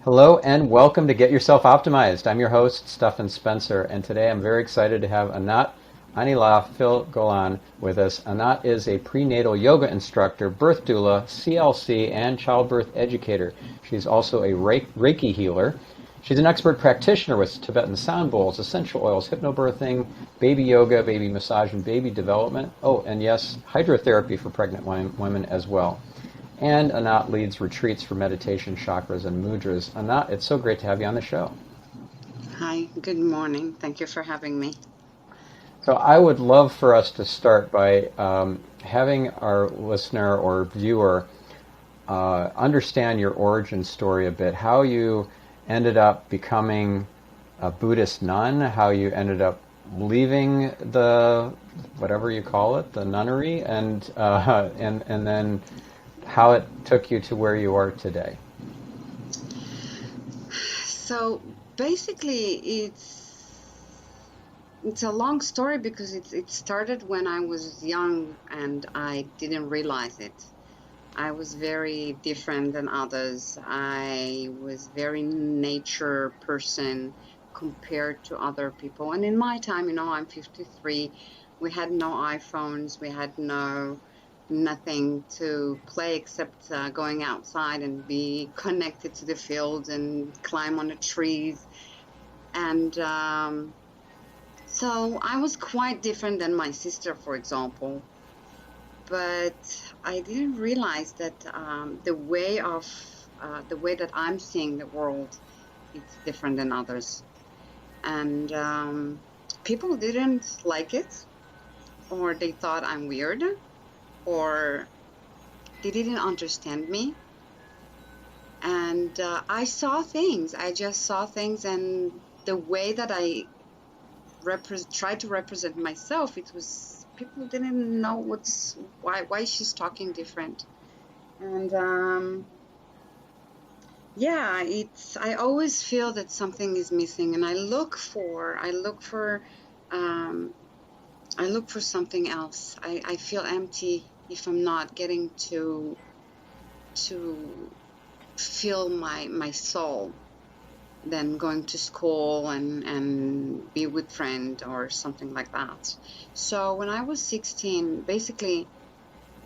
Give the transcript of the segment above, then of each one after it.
Hello and welcome to Get Yourself Optimized. I'm your host, Stephan Spencer, and today I'm very excited to have Anat Phil-Golan with us. Anat is a prenatal yoga instructor, birth doula, CLC, and childbirth educator. She's also a Reiki healer. She's an expert practitioner with Tibetan sound bowls, essential oils, hypnobirthing, baby yoga, baby massage, and baby development. Oh, and yes, hydrotherapy for pregnant women as well. And Anat leads retreats for meditation, chakras, and mudras. Anat, it's so great to have you on the show. Hi, good morning. Thank you for having me. So I would love for us to start by having our listener or viewer understand your origin story a bit, how you ended up becoming a Buddhist nun, how you ended up leaving the, whatever you call it, the nunnery, and then how it took you to where you are today. So basically, it's a long story because it started when I was young and I didn't realize it. I was very different than others. I was very nature person compared to other people. And in my time, I'm 53. We had no iPhones. We had nothing to play except going outside and be connected to the fields and climb on the trees. And so I was quite different than my sister, for example. But I didn't realize that the way that I'm seeing the world, it's different than others. And people didn't like it, or they thought I'm weird, or they didn't understand me. And I saw things. I just saw things, and the way that I tried to represent myself, it was people didn't know why she's talking different. And yeah, I always feel that something is missing, and I look for something else. I feel empty if I'm not getting to feel my soul, than going to school and be with friends or something like that. So when I was 16, basically,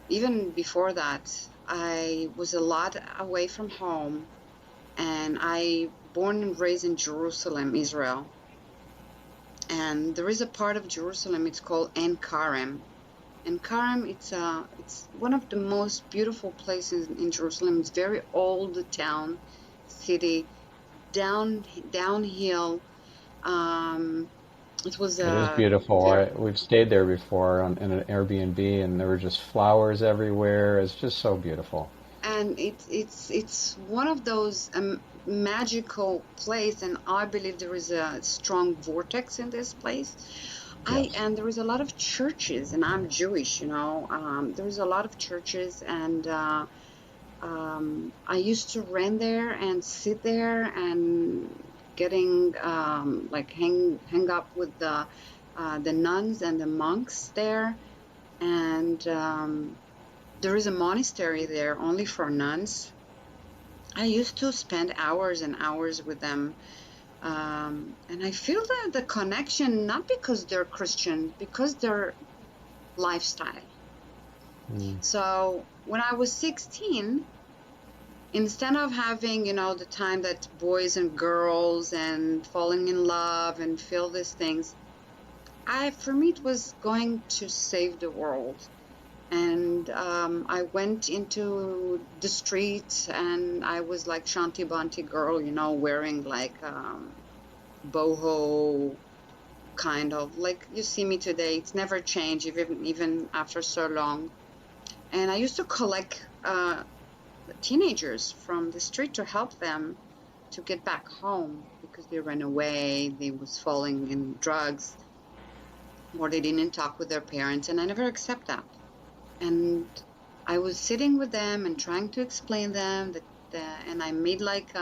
even before that, I was a lot away from home, and I born and raised in Jerusalem, Israel. And there is a part of Jerusalem, it's called En Karem. En Karem, it's one of the most beautiful places in Jerusalem. It's very old town, city, downhill. It was It is beautiful. We've stayed there before in an Airbnb, and there were just flowers everywhere. It's just so beautiful. And it's one of those magical place, and I believe there is a strong vortex in this place. Yes. And there is a lot of churches, and I'm Jewish, there is a lot of churches, and I used to rent there and sit there and getting like hang up with the nuns and the monks there. And there is a monastery there only for nuns. I used to spend hours and hours with them. And I feel the connection, not because they're Christian, because their lifestyle. So when I was 16, instead of having, the time that boys and girls and falling in love and feel these things, for me, it was going to save the world. And I went into the streets, and I was like Shanti Banti girl, wearing like boho, kind of like you see me today. It's never changed, even after so long. And I used to collect teenagers from the street to help them to get back home because they ran away, they was falling in drugs, or they didn't talk with their parents, and I never accept that. And I was sitting with them and trying to explain them and I made like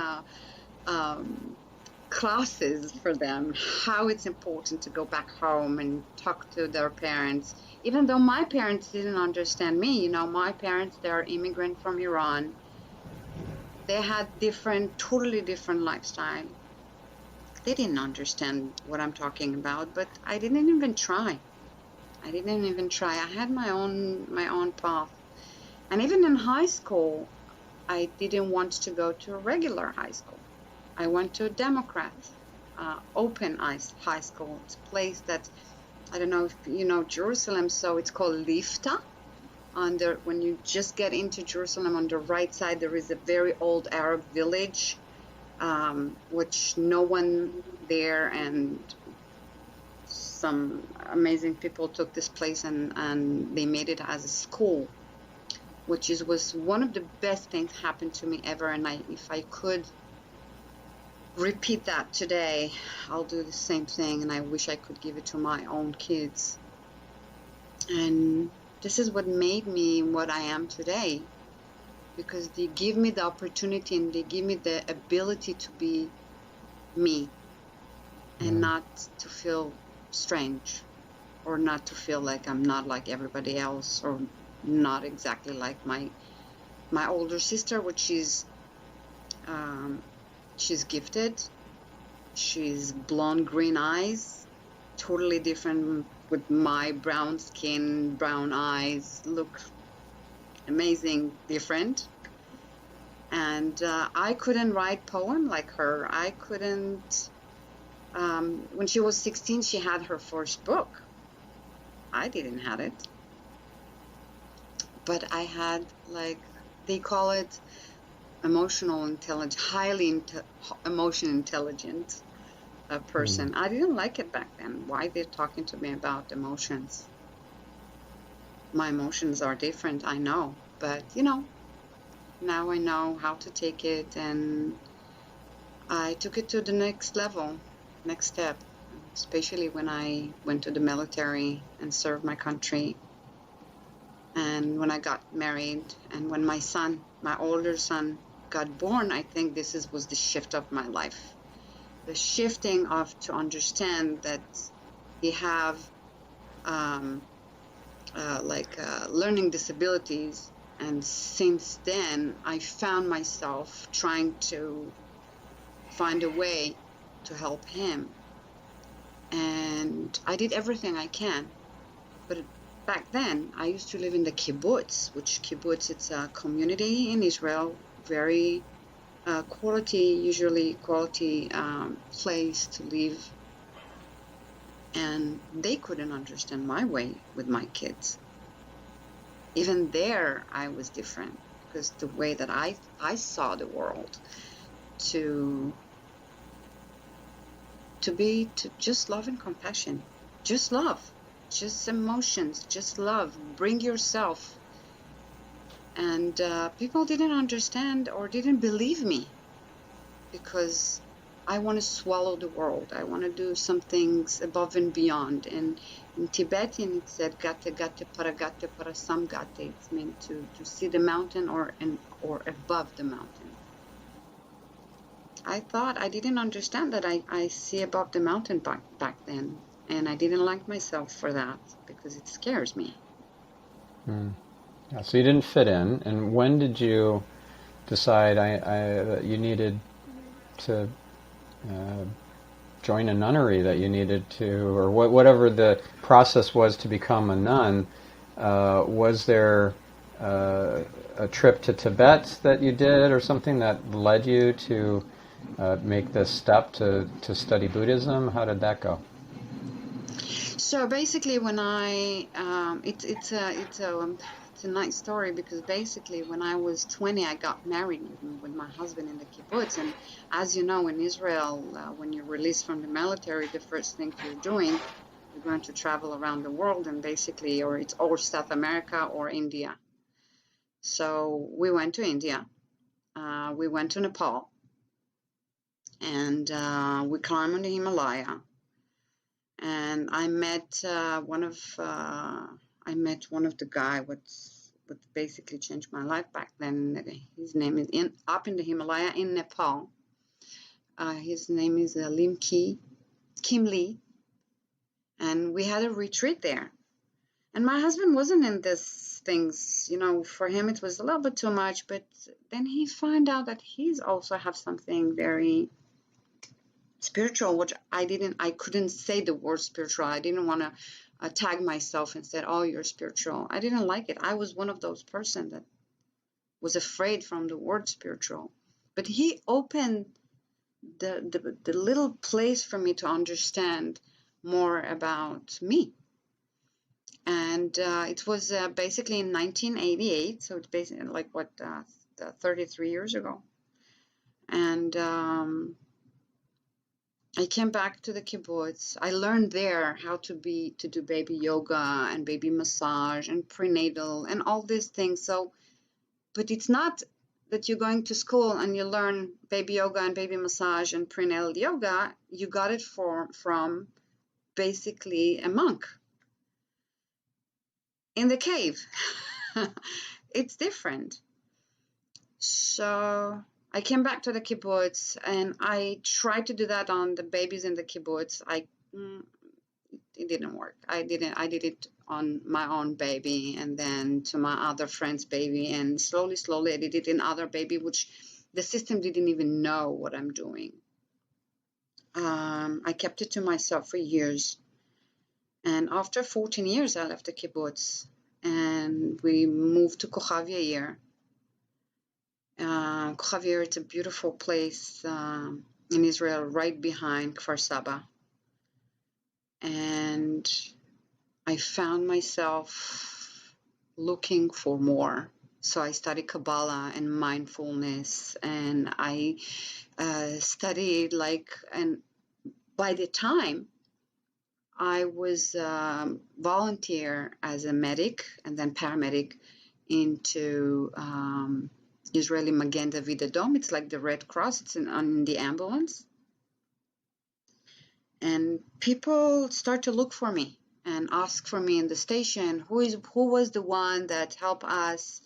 classes for them, how it's important to go back home and talk to their parents, even though my parents didn't understand me. My parents, they're immigrant from Iran. They had totally different lifestyle. They didn't understand what I'm talking about, but I didn't even try. I didn't even try. I had my own path. And even in high school, I didn't want to go to a regular high school. I went to a Democrat, open high school. It's a place that, I don't know if you know Jerusalem, so it's called Lifta. When you just get into Jerusalem, on the right side, there is a very old Arab village, which no one there, and some amazing people took this place and they made it as a school, which was one of the best things happened to me ever. And if I could repeat that today, I'll do the same thing. And I wish I could give it to my own kids. And this is what made me what I am today, because they give me the opportunity and they give me the ability to be me and not to feel strange, or not to feel like I'm not like everybody else, or not exactly like my older sister, which is she's gifted. She's blonde, green eyes, totally different with my brown skin, brown eyes, look amazing, different. And I couldn't write poem like her. I couldn't. When she was 16, she had her first book. I didn't have it. But I had, like, they call it emotional intelligence, highly emotion intelligent person. I didn't like it back then. Why they're talking to me about emotions? My emotions are different, I know. But, now I know how to take it, and I took it to the next level, next step, especially when I went to the military and served my country. And when I got married, and when my older son got born, I think was the shift of my life. The shifting to understand that he have learning disabilities. And since then, I found myself trying to find a way to help him. And I did everything I can. But back then, I used to live in the kibbutz, it's a community in Israel, very usually quality place to live. And they couldn't understand my way with my kids. Even there, I was different, because the way that I saw the world, to just love and compassion, just love, just emotions, just love, bring yourself. And people didn't understand or didn't believe me, because I want to swallow the world. I want to do some things above and beyond. And in Tibetan, it said gate gate para gate. It's meant to see the mountain or above the mountain. I thought I didn't understand that I see above the mountain back then. And I didn't like myself for that, because it scares me. Yeah, so you didn't fit in. And when did you decide that you needed to join a nunnery, that you needed to, or whatever the process was to become a nun? Was there a trip to Tibet that you did, or something that led you to make this step to study Buddhism? How did that go? So basically, when it's a nice story, because basically when I was 20, I got married with my husband in the kibbutz. And as you know, in Israel, when you're released from the military, the first thing you're doing, you're going to travel around the world, and basically, or South America or India. So we went to India, we went to Nepal, and we climbed on the Himalaya. And I met one of the guy what basically changed my life back then. His name is up in the Himalaya in Nepal. His name is Kim Lee, and we had a retreat there. And my husband wasn't in this things, for him it was a little bit too much, but then he found out that he's also have something very spiritual, which I couldn't say the word spiritual. I didn't want to tag myself and said, oh, you're spiritual. I didn't like it. I was one of those person that was afraid from the word spiritual, but he opened the little place for me to understand more about me. And it was basically in 1988, so it's basically like 33 years ago. And I came back to the kibbutz. I learned there how to do baby yoga and baby massage and prenatal and all these things. So, but it's not that you're going to school and you learn baby yoga and baby massage and prenatal yoga. You got it from basically a monk in the cave. It's different. So I came back to the kibbutz and I tried to do that on the babies in the kibbutz. It didn't work. I did it on my own baby and then to my other friend's baby, and slowly I did it in other baby, which the system didn't even know what I'm doing. I kept it to myself for years. And after 14 years, I left the kibbutz and we moved to Kochav Yair. Kochav Yair, it's a beautiful place in Israel, right behind Kfar Saba. And I found myself looking for more. So I studied Kabbalah and mindfulness, and I studied and by the time I was volunteer as a medic and then paramedic into Israeli Magen David Adom. It's like the Red Cross. It's on the ambulance. And people start to look for me and ask for me in the station. Who was the one that helped us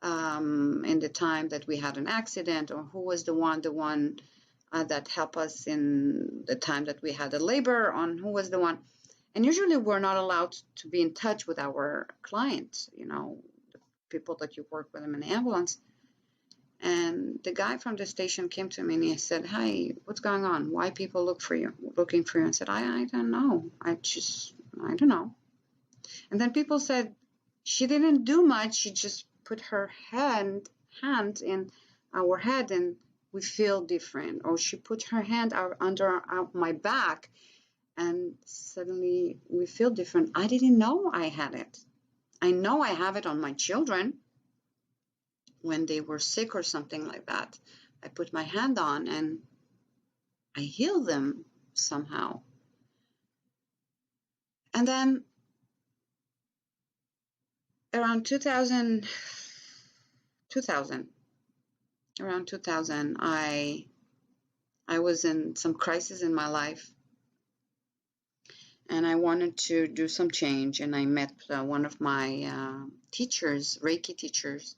in the time that we had an accident, or who was the one that helped us in the time that we had a labor, on who was the one. And usually we're not allowed to be in touch with our clients, the people that you work with them in the ambulance. And the guy from the station came to me and he said, "Hi, what's going on? Why people looking for you?" I said, I don't know. I don't know. And then people said, she didn't do much. She just put her hand in our head and we feel different. Or she put her hand under my back and suddenly we feel different. I didn't know I had it. I know I have it on my children. When they were sick or something like that, I put my hand on and I heal them somehow. And then around 2000, I was in some crisis in my life and I wanted to do some change, and I met one of my teachers, Reiki teachers,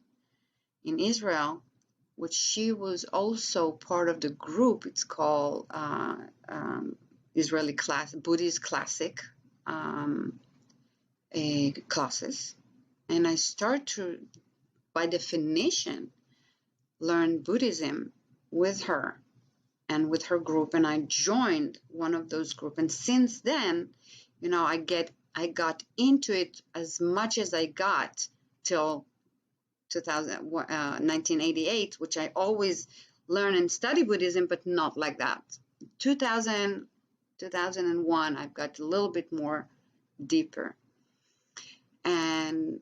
in Israel, which she was also part of the group. It's called Israeli Buddhist Classic classes. And I start to, by definition, learn Buddhism with her and with her group. And I joined one of those groups. And since then, I got into it as much as I got till 1988, which I always learn and study Buddhism, but not like that. 2001, I've got a little bit more deeper. And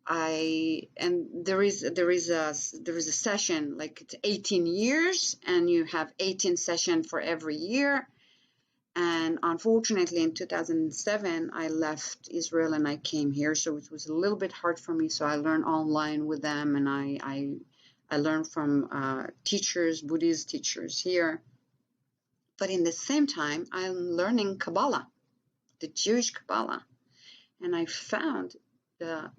there is a session, like it's 18 years, and you have 18 sessions for every year. And unfortunately, in 2007, I left Israel and I came here. So it was a little bit hard for me. So I learned online with them, and I learned from teachers, Buddhist teachers here. But in the same time, I'm learning Kabbalah, the Jewish Kabbalah. And I found the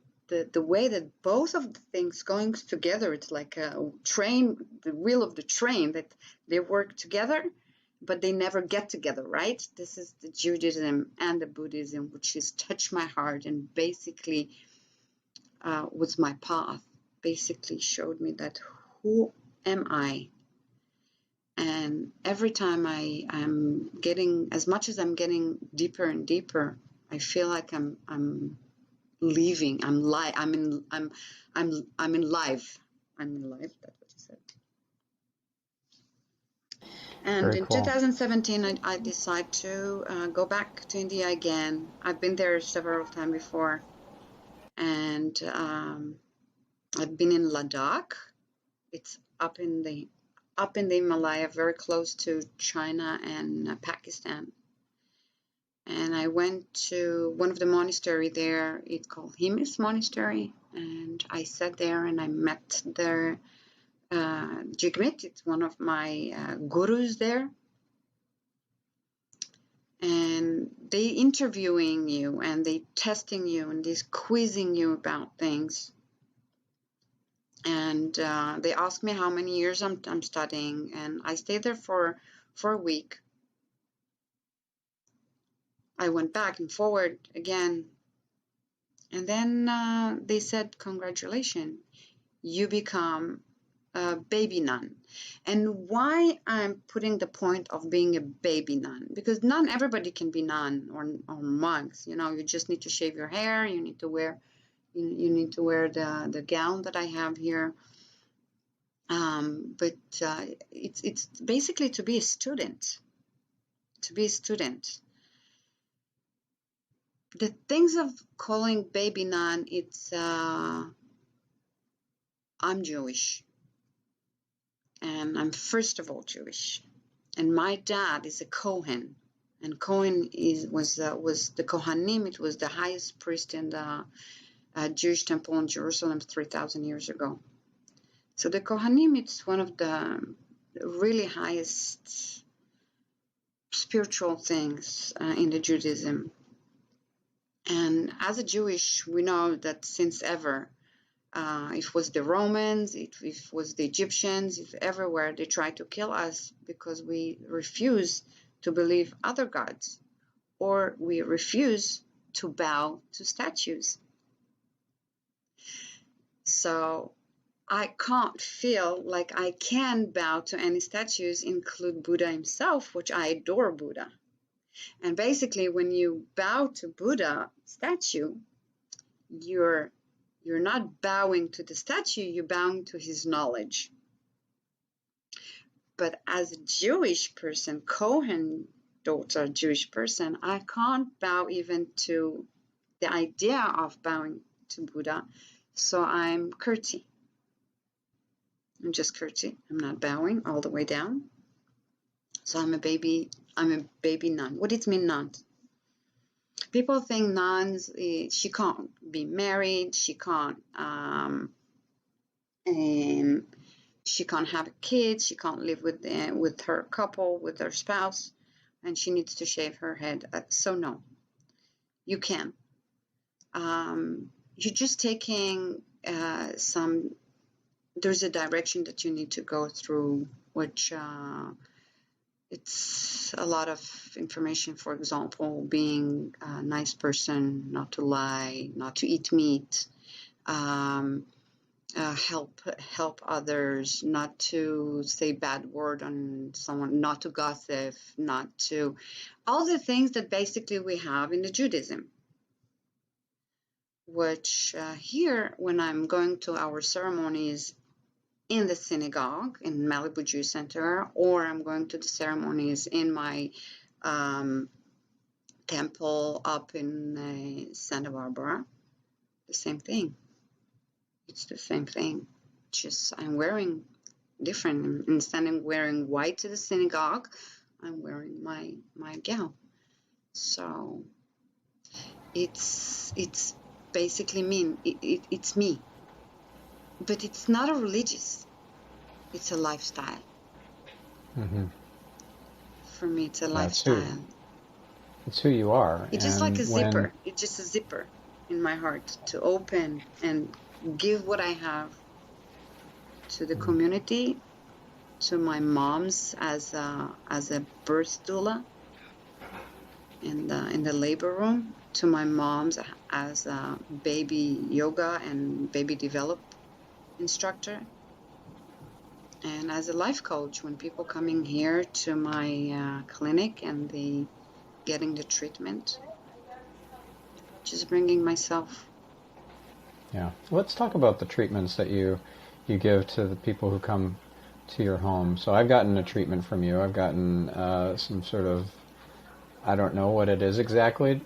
way that both of the things going together, it's like a train, the wheel of the train, that they work together, but they never get together, right? This is the Judaism and the Buddhism, which has touched my heart and basically was my path. Basically showed me that who am I? And every time I'm getting, as much as I'm getting deeper and deeper, I feel like I'm leaving. I'm live. I'm in live. I'm in live. That's what you said. And Very in cool. 2017, I decided to go back to India again. I've been there several times before, and I've been in Ladakh. It's up in the Himalaya, very close to China and Pakistan. And I went to one of the monastery there. It's called Himis Monastery, and I sat there and I met their Jigmit. It's one of my gurus there, and they interviewing you and they testing you and they quizzing you about things. And they asked me how many years I'm studying, and I stayed there for a week. I went back and forward again, and then they said, "Congratulations, you become a baby nun." And why I'm putting the point of being a baby nun? Because not everybody can be nun or monks. You know, you just need to shave your hair. You need to wear the gown that I have here. But it's basically to be a student. To be a student. The things of calling baby nun, it's I'm Jewish, and I'm first of all Jewish, and my dad is a Kohen, and Kohen was the Kohanim. It was the highest priest in the Jewish temple in Jerusalem 3,000 years ago. So the Kohanim, it's one of the really highest spiritual things in the Judaism. And as a Jewish, we know that since ever, it was the Romans, it was the Egyptians, if everywhere they tried to kill us because we refuse to believe other gods, or we refuse to bow to statues. So I can't feel like I can bow to any statues, include Buddha himself, which I adore Buddha. And basically, when you bow to Buddha statue, you're not bowing to the statue, you're bowing to his knowledge. But as a Jewish person, Kohen daughter, Jewish person, I can't bow even to the idea of bowing to Buddha. So I'm curtsy. I'm just curtsy. I'm not bowing all the way down. So I'm a baby nun. What does it mean, nun? People think nuns, she can't be married, she can't have a kid, she can't live with her couple, with her spouse, and she needs to shave her head. So no, you can. You're just taking there's a direction that you need to go through, which it's a lot of information. For example, being a nice person, not to lie, not to eat meat, help others, not to say bad word on someone, not to gossip, not to all the things that basically we have in the Judaism. Which here, when I'm going to our ceremonies in the synagogue in Malibu Jewish Center, or I'm going to the ceremonies in my temple up in Santa Barbara, the same thing. It's the same thing. Just I'm wearing different. Instead of wearing white to the synagogue, I'm wearing my gown. So it's basically me. It's me. But it's not a religious, it's a lifestyle. Mm-hmm. For me, it's a lifestyle. It's who you are. It's just like a zipper. It's just a zipper in my heart to open and give what I have to the community, to my moms as a birth doula, in the labor room to my mom's as a baby yoga and baby develop instructor, and as a life coach when people coming here to my clinic and they getting the treatment, just bringing myself. Yeah. Let's talk about the treatments that you give to the people who come to your home. So I've gotten a treatment from you. I've gotten some sort of, I don't know what it is exactly.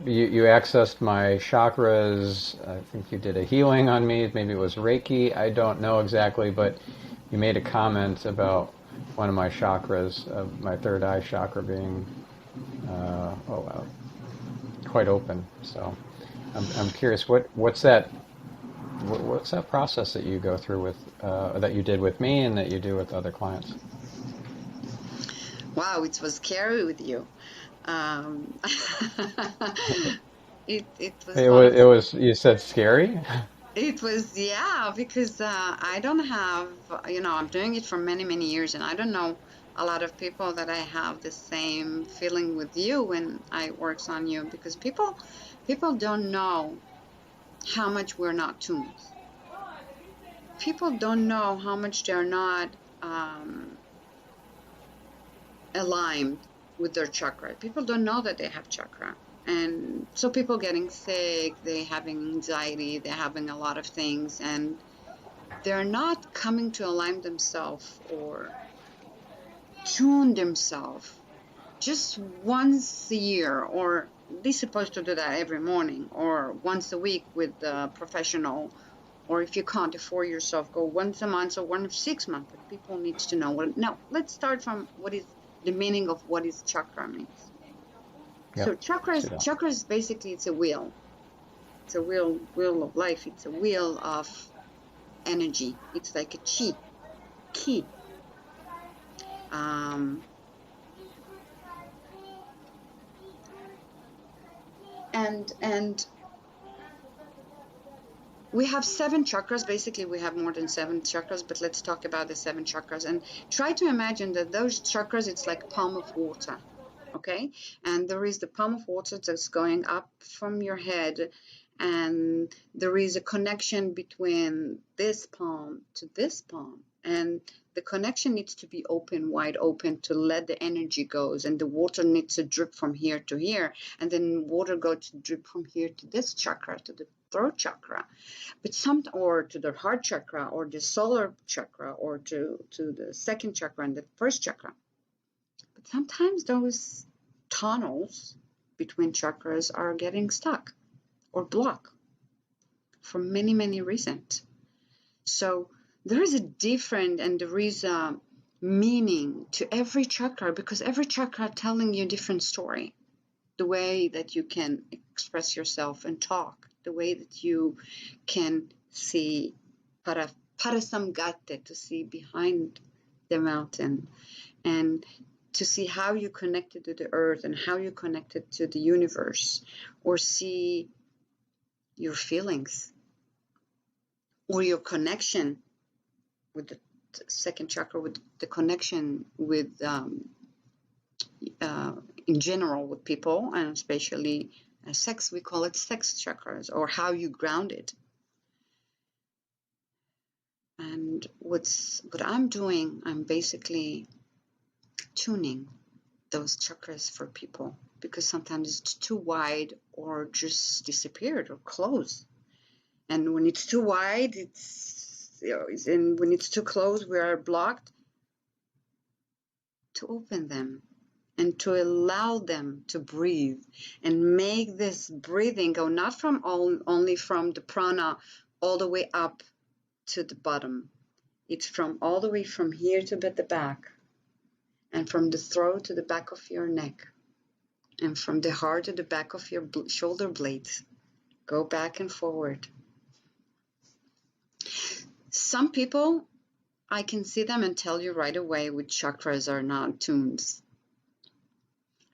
You accessed my chakras. I think you did a healing on me. Maybe it was Reiki. I don't know exactly, but you made a comment about one of my chakras, my third eye chakra being quite open. So I'm curious, what's that process that you go through with that you did with me and that you do with other clients? Wow, it was scary with you. Um, it was It one was of the. you said scary. It was, yeah, because I don't have, I'm doing it for many, many years, and I don't know a lot of people that I have the same feeling with you when I works on you, because people don't know how much we're not tuned. People don't know how much they're not aligned with their chakra. People don't know that they have chakra. And so people getting sick, they having anxiety, they're having a lot of things, and they're not coming to align themselves or tune themselves just once a year, or they're supposed to do that every morning or once a week with a professional, or if you can't afford yourself, go once a month or once 6 months. But people need to know. Well, now let's start from what is the meaning of what is chakra means. Yep. So chakras basically, it's a wheel. It's a wheel of life. It's a wheel of energy. It's like a key. Um, and we have 7 chakras. Basically, we have more than 7 chakras, but let's talk about the 7 chakras and try to imagine that those chakras, it's like palm of water. Okay, and there is the palm of water that's going up from your head, and there is a connection between this palm to this palm, and the connection needs to be open, wide open, to let the energy goes, and the water needs to drip from here to here, and then water goes to drip from here to this chakra, to the throat chakra, but or to the heart chakra, or the solar chakra, or to the second chakra and the first chakra. But sometimes those tunnels between chakras are getting stuck or blocked for many, many reasons. So there is a different, and there is a meaning to every chakra, because every chakra telling you a different story. The way that you can express yourself and talk, the way that you can see parasamgate, to see behind the mountain, and to see how you connected to the earth and how you connected to the universe, or see your feelings or your connection with the second chakra, with the connection with in general with people, and especially sex. We call it sex chakras, or how you ground it. And what I'm doing, I'm basically tuning those chakras for people, because sometimes it's too wide or just disappeared or closed. And when it's too wide, and when it's too close, we are blocked, to open them and to allow them to breathe, and make this breathing go not from only from the prana all the way up to the bottom. It's from all the way from here to the back, and from the throat to the back of your neck, and from the heart to the back of your shoulder blades. Go back and forward. Some people, I can see them and tell you right away which chakras are not tuned.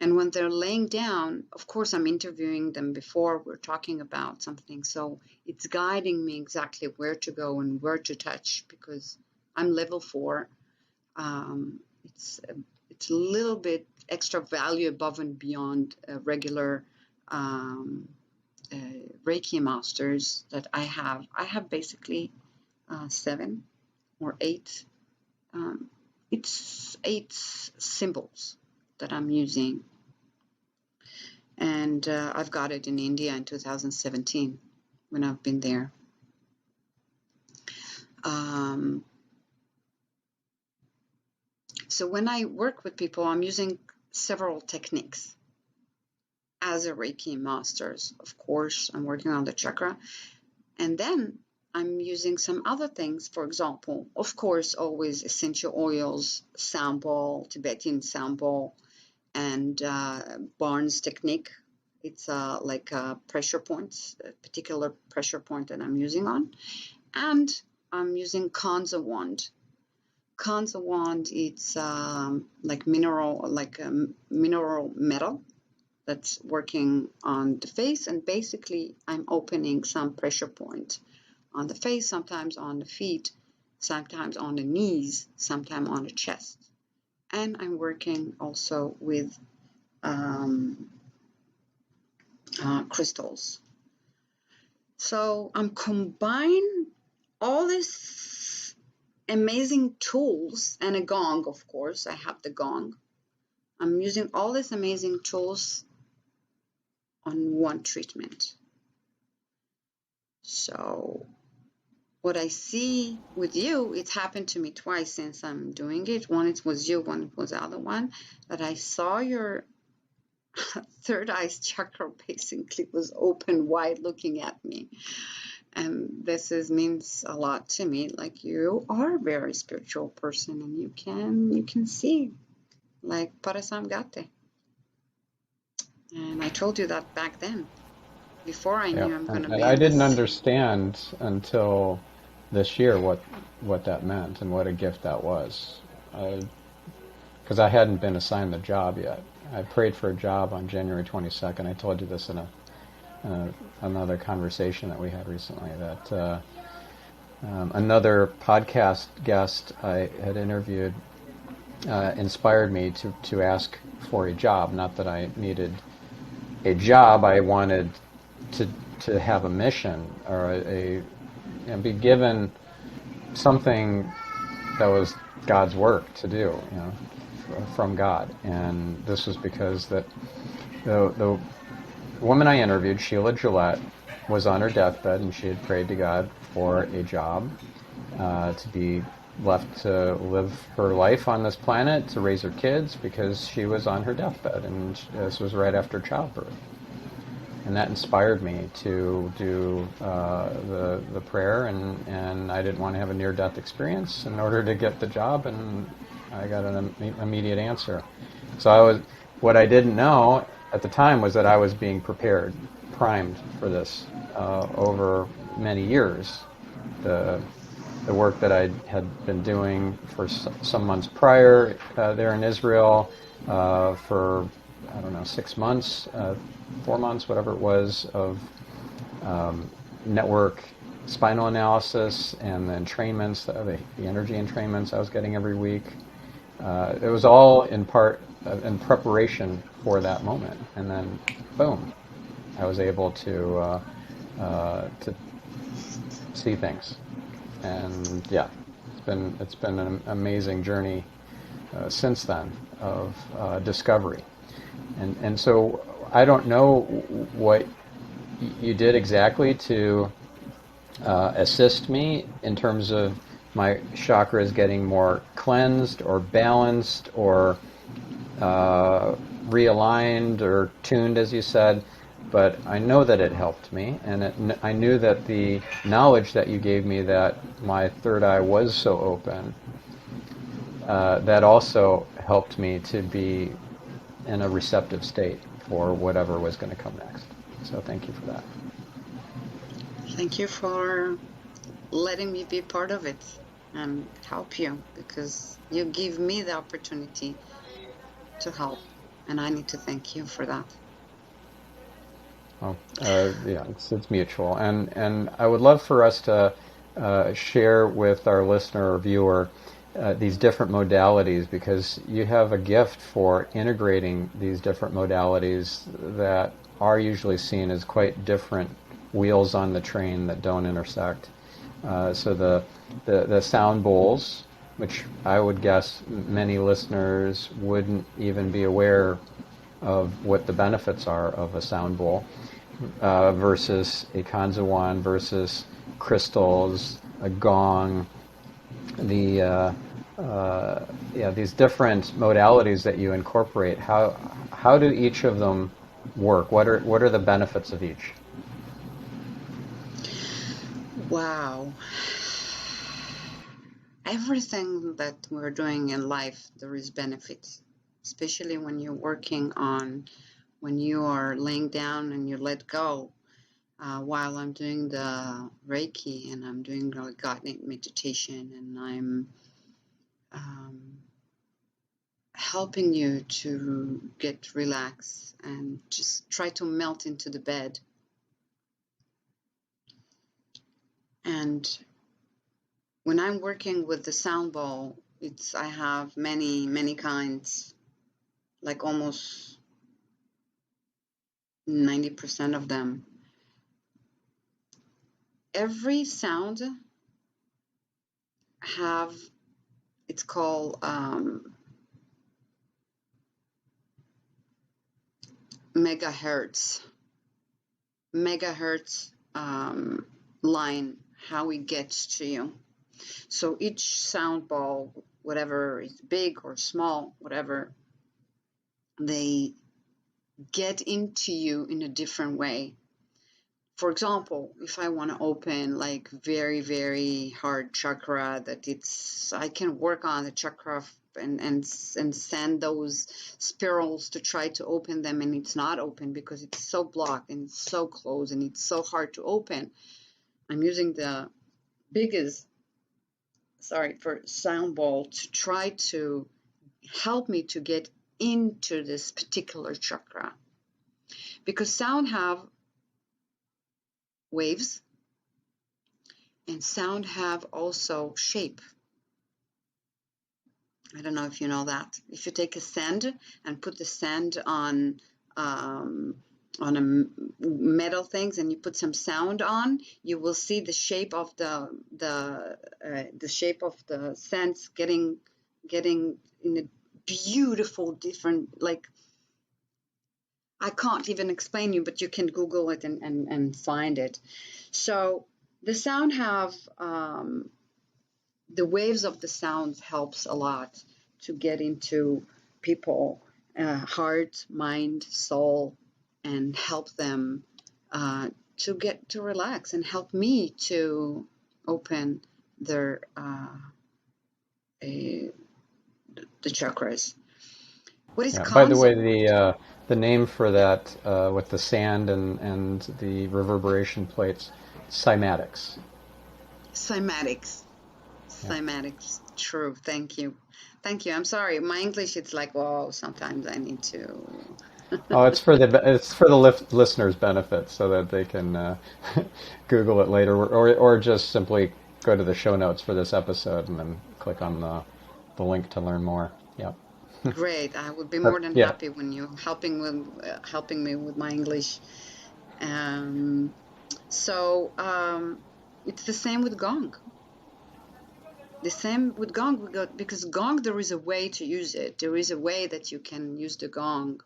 And when they're laying down, of course, I'm interviewing them before we're talking about something. So it's guiding me exactly where to go and where to touch, because I'm level 4. It's it's a little bit extra value above and beyond regular Reiki masters that I have. I have basically 7 or 8. It's 8 symbols that I'm using. And I've got it in India in 2017 when I've been there. So when I work with people, I'm using several techniques. As a Reiki master, of course, I'm working on the chakra. And then I'm using some other things. For example, of course, always essential oils, sample, Tibetan sample, and Barnes technique. It's like a pressure point, a particular pressure point that I'm using on. And I'm using Kanza wand. Kanza wand, it's like mineral metal that's working on the face. And basically, I'm opening some pressure point on the face, sometimes on the feet, sometimes on the knees, sometimes on the chest. And I'm working also with crystals. So I'm combining all these amazing tools and a gong, of course. I have the gong. I'm using all these amazing tools on one treatment. So what I see with you, it happened to me twice since I'm doing it. One, it was you, one, it was the other one, that I saw your third eye chakra basically was open wide looking at me. And this means a lot to me. Like, you are a very spiritual person, and you can see, like Parasamgate. And I told you that back then, before I knew I'm going to be I in didn't this. understand until this year what that meant and what a gift that was, because I hadn't been assigned the job yet. I prayed for a job on January 22nd. I told you this in another conversation that we had recently, that another podcast guest I had interviewed inspired me to ask for a job. Not that I needed a job, I wanted to have a mission, or and be given something that was God's work to do, from God. And this was because that the woman I interviewed, Sheila Gillette, was on her deathbed, and she had prayed to God for a job, to be left to live her life on this planet, to raise her kids, because she was on her deathbed, and this was right after childbirth. And that inspired me to do the prayer, and I didn't want to have a near-death experience in order to get the job, and I got an immediate answer. So what I didn't know at the time was that I was being prepared, primed for this over many years. The work that I had been doing for some months prior there in Israel, for, I don't know, 6 months, 4 months, whatever it was, of network spinal analysis, and the entrainments, the energy entrainments I was getting every week. It was all in part in preparation for that moment, and then boom, I was able to see things. And yeah, it's been an amazing journey since then of discovery. And so I don't know what you did exactly to assist me in terms of my chakras getting more cleansed or balanced or realigned or tuned, as you said, but I know that it helped me, and I knew that the knowledge that you gave me that my third eye was so open, that also helped me to be in a receptive state for whatever was going to come next. So thank you for that. Thank you for letting me be part of it and help you, because you give me the opportunity to help, and I need to thank you for that. Well, yeah, it's mutual, and I would love for us to share with our listener or viewer these different modalities, because you have a gift for integrating these different modalities that are usually seen as quite different wheels on the train that don't intersect. So the sound bowls, which I would guess many listeners wouldn't even be aware of what the benefits are of a sound bowl, versus a kanzawan, versus crystals, a gong, these different modalities that you incorporate. How do each of them work? What are the benefits of each? Wow. Everything that we're doing in life, there is benefits, especially when you're working on, when you are laying down and you let go. While I'm doing the Reiki and I'm doing guided meditation, and I'm helping you to get relaxed and just try to melt into the bed. And when I'm working with the sound bowl, I have many kinds, like almost 90% of them. Every sound it's called megahertz line, how it gets to you. So each sound ball, whatever is big or small, whatever, they get into you in a different way. For example, if I want to open like very hard chakra, I can work on the chakra and send those spirals to try to open them, and it's not open because it's so blocked and it's so closed and it's so hard to open. I'm using the biggest for sound ball to try to help me to get into this particular chakra, because sound have waves and sound have also shape. I don't know if you know that. If you take a sand and put the sand on a metal things and you put some sound on, you will see the shape of the shape of the sands getting in a beautiful different, like, I can't even explain you, but you can Google it and find it. So the sound have the waves of the sound helps a lot to get into people heart, mind, soul, and help them to get to relax, and help me to open their the chakras. What is By the way, kanzo? the name for that, with the sand and the reverberation plates, cymatics. Cymatics. Yeah. Cymatics. True. Thank you. Thank you. I'm sorry. My English, it's like, whoa, sometimes I need to. Oh, it's for the listeners' benefit, so that they can Google it later, or just simply go to the show notes for this episode and then click on the link to learn more. Yeah. Great. I would be more But than yeah, happy when you helping me with my English. So it's the same with gong. The same with gong, because gong, there is a way to use it. There is a way that you can use the gong,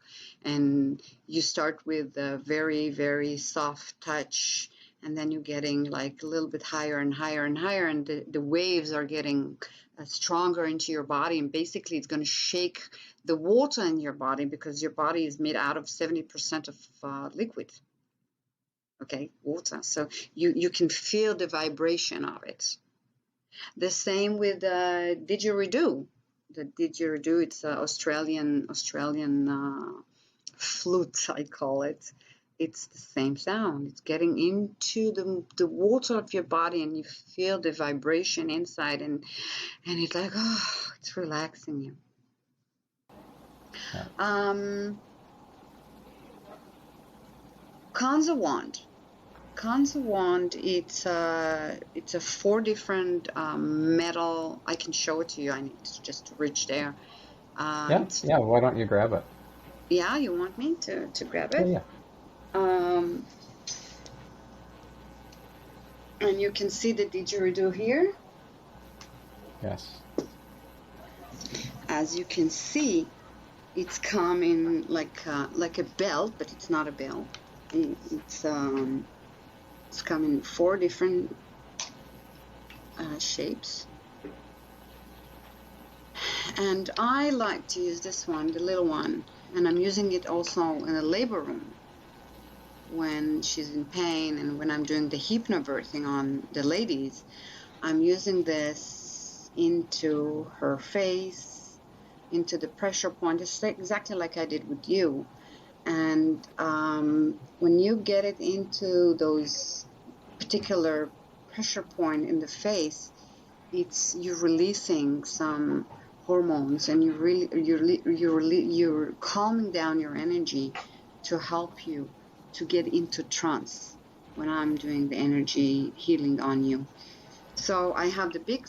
and you start with a very soft touch, and then you're getting like a little bit higher and higher and higher, and the waves are getting stronger into your body, and basically it's going to shake the water in your body, because your body is made out of 70% of liquid, okay, water. So you can feel the vibration of it. The same with Didgeridoo. The Didgeridoo, it's an Australian flute, I call it. It's the same sound. It's getting into the water of your body, and you feel the vibration inside, and it's like, oh, it's relaxing you. yeah. Kanza wand. Kansa wand, it's a 4 different metal. I can show it to you. I need to just reach there. Yeah. Why don't you grab it? Yeah, you want me to grab it? Yeah. And you can see the didgeridoo here. Yes. As you can see, it's coming like a belt, but it's not a bell. It's coming 4 different shapes. And I like to use this one, the little one, and I'm using it also in the labor room when she's in pain, and when I'm doing the hypnobirthing on the ladies, I'm using this into her face, into the pressure point, just exactly like I did with you. And when you get it into those particular pressure point in the face, you're releasing some hormones, and you're calming down your energy to help you to get into trance when I'm doing the energy healing on you. So I have the big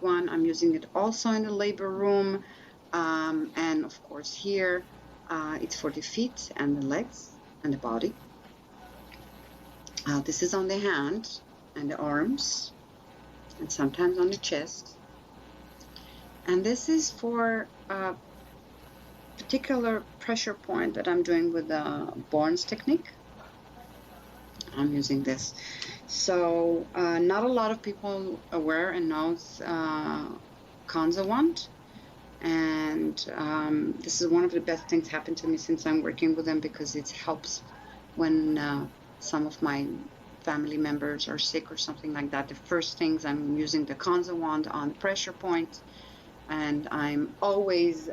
one. I'm using it also in the labor room, and of course here it's for the feet and the legs and the body. This is on the hand and the arms, and sometimes on the chest. And this is for a particular pressure point that I'm doing with the Barnes technique. I'm using this. So not a lot of people aware and knows Kansa wand. And this is one of the best things happened to me since I'm working with them, because it helps when some of my family members are sick or something like that. The first things, I'm using the Kansa wand on the pressure point, and I'm always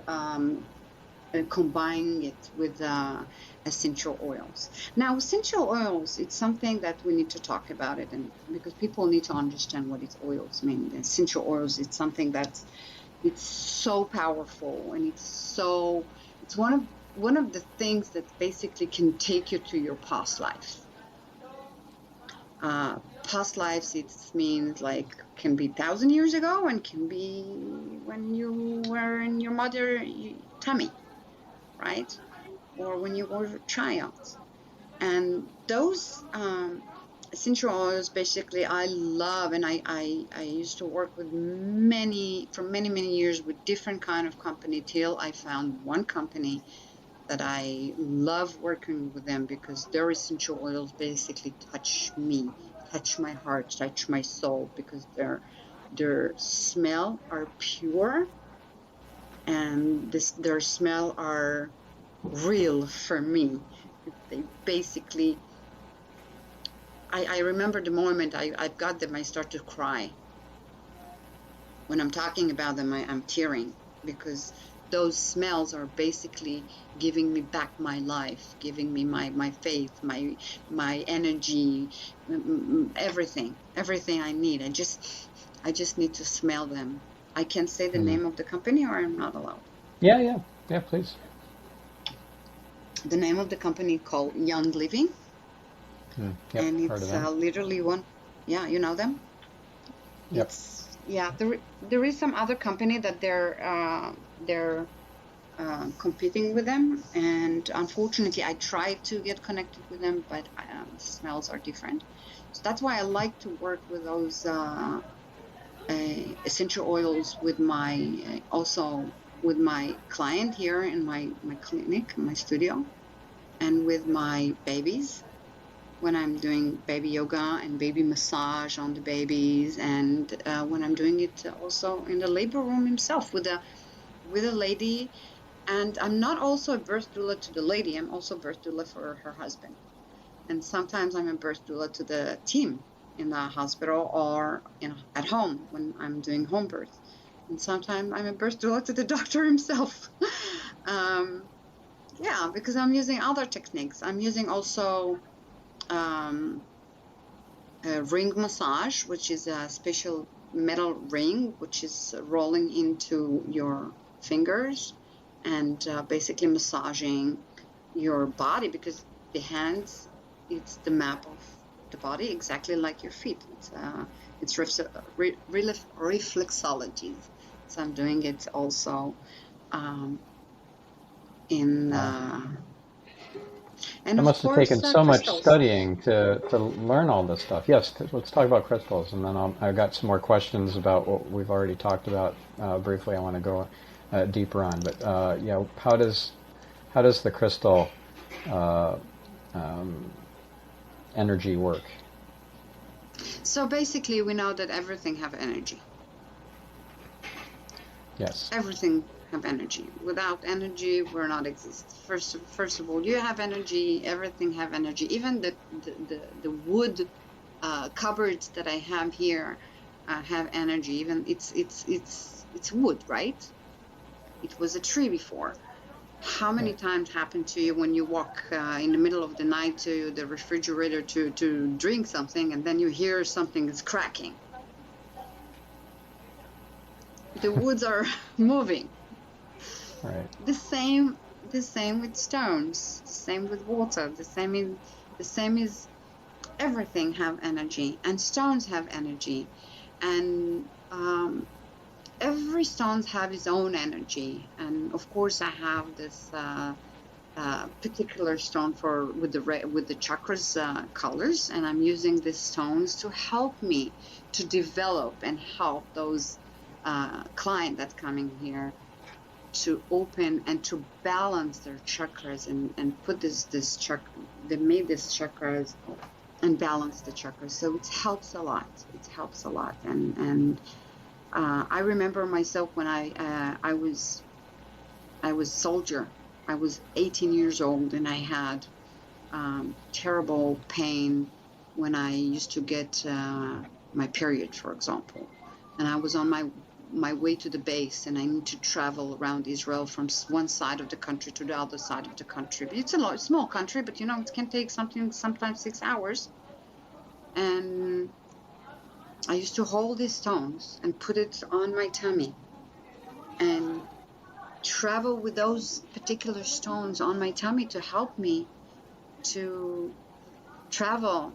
combining it with essential oils. Now, essential oils, it's something that we need to talk about it, and because people need to understand what its oils mean. The essential oils, it's something that's so powerful, and it's one of the things that basically can take you to your past life. Past lives, it means like can be 1,000 years ago, and can be when you were in your mother tummy, right? Or when you were a child. And those essential oils, basically, I love, and I used to work with for many years with different kind of company, till I found one company that I love working with them, because their essential oils basically touch me, touch my heart, touch my soul, because their smell are pure, and their smell are real for me. They basically, I remember the moment I've got them, I start to cry. When I'm talking about them, I'm tearing, because those smells are basically giving me back my life, giving me my faith, my energy, everything I need. I just need to smell them. I can't say the name of the company, or I'm not allowed. Yeah, please. The name of the company called Young Living. Yep, and heard of it's them. literally one. Yeah, you know them. Yep. There is some other company that they're competing with them, and unfortunately I tried to get connected with them, but the smells are different. So that's why I like to work with those essential oils with my also with my client here in my clinic, my studio, and with my babies, when I'm doing baby yoga and baby massage on the babies, and when I'm doing it also in the labor room himself with a lady. And I'm not also a birth doula to the lady, I'm also a birth doula for her husband. And sometimes I'm a birth doula to the team in the hospital, or at home when I'm doing home birth. And sometimes I'm a birth doula to the doctor himself. Yeah, because I'm using other techniques. I'm using also a ring massage, which is a special metal ring which is rolling into your fingers, and basically massaging your body, because the hands, it's the map the body exactly like your feet. It's reflexology. So I'm doing it also in and It of must have taken course so much crystals. studying to learn all this stuff. Yes, let's talk about crystals, and then I've got some more questions about what we've already talked about briefly. I want to go deeper on, but yeah, how does the crystal energy work? So basically, we know that everything have energy. Yes. Everything have energy. Without energy, we're not exist. First of all, you have energy. Everything have energy. Even the wood cupboards that I have here have energy. Even it's wood, right? It was a tree before. How many times happened to you when you walk in the middle of the night to the refrigerator to drink something, and then you hear something is cracking? The woods are moving. Right. The same with stones, the same with water, the same is everything have energy, and stones have energy, and every stones have its own energy. And of course I have this particular stone with the chakras colors, and I'm using these stones to help me to develop and help those client that's coming here to open and to balance their chakras and put this chakra. They made this chakras and balance the chakras, so it helps a lot. It helps a lot. And I remember myself when I was soldier. I was 18 years old, and I had terrible pain when I used to get my period, for example, and I was on my way to the base, and I need to travel around Israel from one side of the country to the other side of the country. But it's a small country, but it can take sometimes 6 hours. And I used to hold these stones and put it on my tummy and travel with those particular stones on my tummy to help me to travel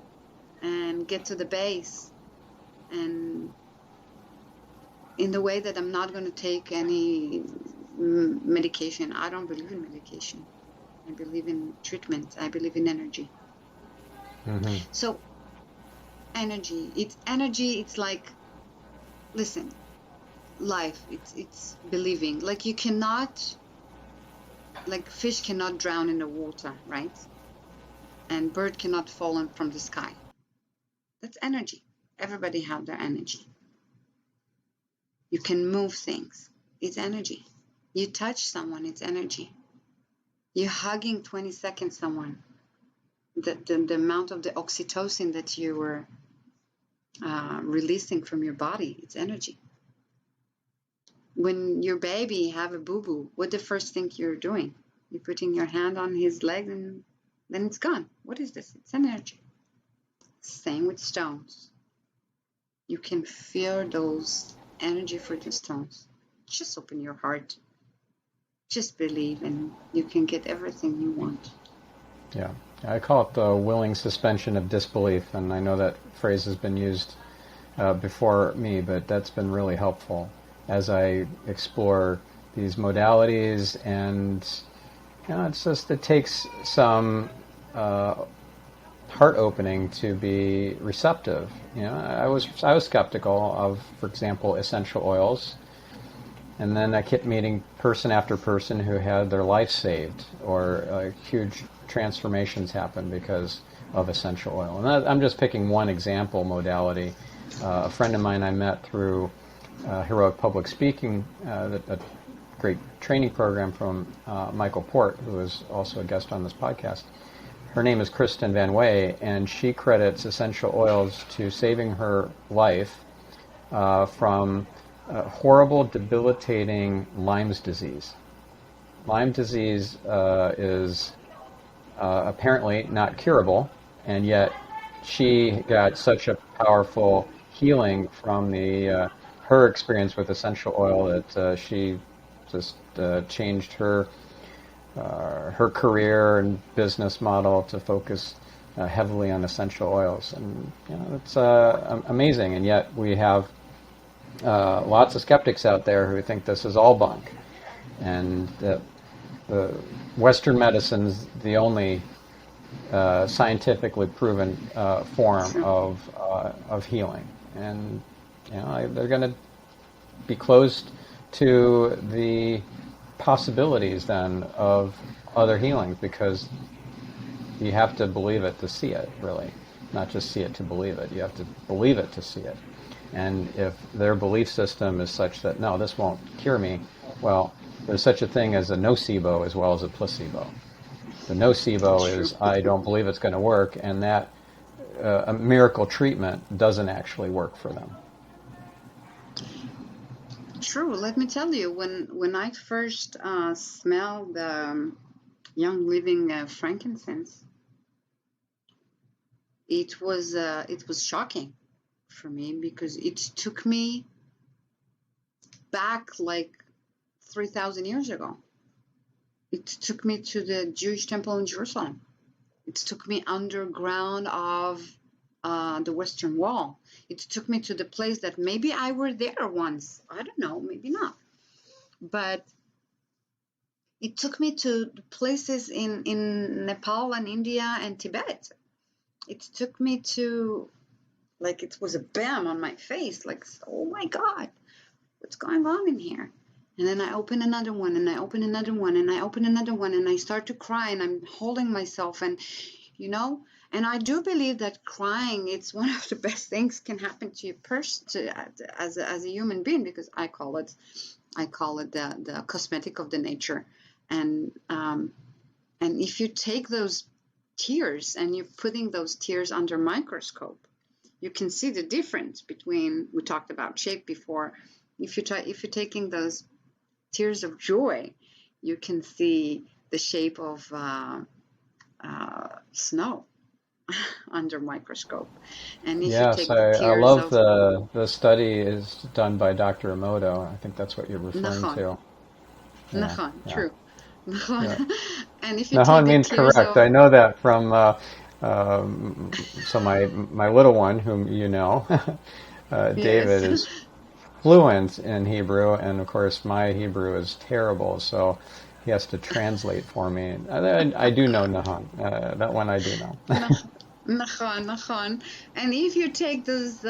and get to the base, and in the way that I'm not going to take any medication. I don't believe in medication. I believe in treatment. I believe in energy. Mm-hmm. So energy, it's like, listen, life, it's believing. Like you cannot, like fish cannot drown in the water, right? And bird cannot fall from the sky. That's energy. Everybody have their energy. You can move things. It's energy. You touch someone, it's energy. You're hugging 20 seconds someone. The amount of the oxytocin that you were releasing from your body, it's energy. When your baby have a boo-boo, what the first thing you're doing? You're putting your hand on his leg, and then it's gone. What is this? It's energy. Same with stones. You can feel those energy for the stones. Just open your heart. Just believe, and you can get everything you want. Yeah. I call it the willing suspension of disbelief, and I know that phrase has been used before me, but that's been really helpful as I explore these modalities. And it's just, it takes some heart opening to be receptive. I was skeptical of, for example, essential oils, and then I kept meeting person after person who had their life saved, or huge transformations happen because of essential oil. And I'm just picking one example modality. A friend of mine I met through heroic public speaking, a great training program from Michael Port, who is also a guest on this podcast. Her name is Kristen Van Wey, and she credits essential oils to saving her life from horrible, debilitating Lyme's disease. Lyme disease is apparently not curable, and yet she got such a powerful healing from her experience with essential oil that she just changed her career and business model to focus heavily on essential oils, and it's amazing. And yet we have lots of skeptics out there who think this is all bunk, and that the Western medicine's the only scientifically proven form of healing, and they're going to be closed to the possibilities then of other healings, because you have to believe it to see it, really, not just see it to believe it. You have to believe it to see it. And if their belief system is such that, no, this won't cure me, well, there's such a thing as a nocebo as well as a placebo. The nocebo is, I don't believe it's going to work, and that a miracle treatment doesn't actually work for them. True. Let me tell you, when I first smelled Young Living frankincense, it was shocking for me, because it took me back like 3,000 years ago. It took me to the Jewish temple in Jerusalem. It took me underground of the Western Wall. It took me to the place that maybe I were there once. I don't know, maybe not. But it took me to places in Nepal and India and Tibet. It took me to, like, it was a bam on my face, like, oh my God, what's going on in here? And then I open another one, and I open another one, and I open another one, and I start to cry, and I'm holding myself, and and I do believe that crying, it's one of the best things can happen to a person, as a human being, because I call it the cosmetic of the nature. And if you take those tears and you're putting those tears under microscope, you can see the difference between, we talked about shape before. If you're taking those tears of joy, you can see the shape of snow under microscope. And if you take the I tears love of the study is done by Dr. Emoto. I think that's what you're referring to. Nachon, true. Yeah. And if you take Nahon the means tears correct. of I know that from so my little one, whom you know, David, yes. is fluent in Hebrew, and of course my Hebrew is terrible, so he has to translate for me. I do know Nahon. That one I do know. Nachon. And if you take those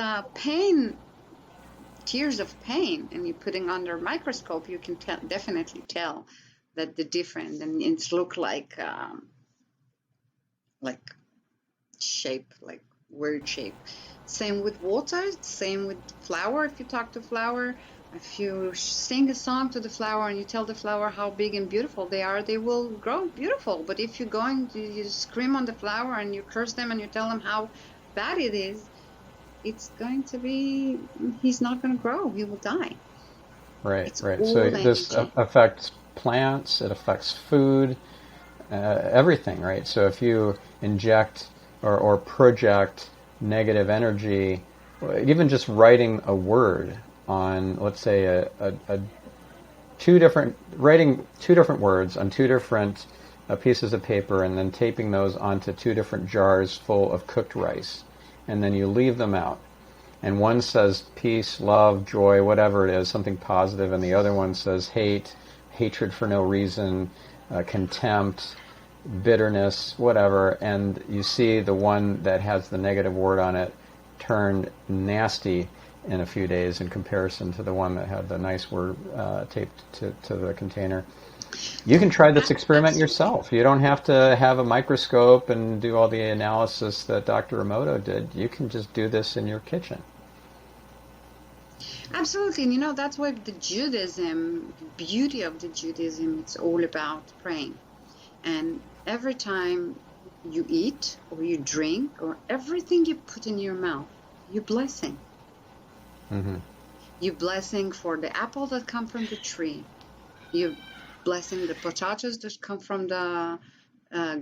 tears of pain, and you're putting under microscope, you can definitely tell that the difference, and it's look like shape, like weird shape. Same with water, same with flower. If you talk to flower, if you sing a song to the flower and you tell the flower how big and beautiful they are, they will grow beautiful. But if you scream on the flower and you curse them and you tell them how bad it is, it's going to be, he's not going to grow. He will die. Right. It's So all this energy. affects plants. It affects food. Everything, right? So if you inject or project negative energy, even just writing a word on, let's say, writing two different words on two different pieces of paper, and then taping those onto two different jars full of cooked rice, and then you leave them out. And one says peace, love, joy, whatever it is, something positive, and the other one says hate, hatred for no reason, contempt, bitterness, whatever, and you see the one that has the negative word on it turn nasty in a few days in comparison to the one that had the nice word taped to the container. You can try this experiment yourself. You don't have to have a microscope and do all the analysis that Dr. Emoto did. You can just do this in your kitchen. Absolutely. And that's why the beauty of the Judaism, it's all about praying. And every time you eat or you drink or everything you put in your mouth, you're blessing. Mm-hmm. You're blessing for the apple that come from the tree. You're blessing the potatoes that come from the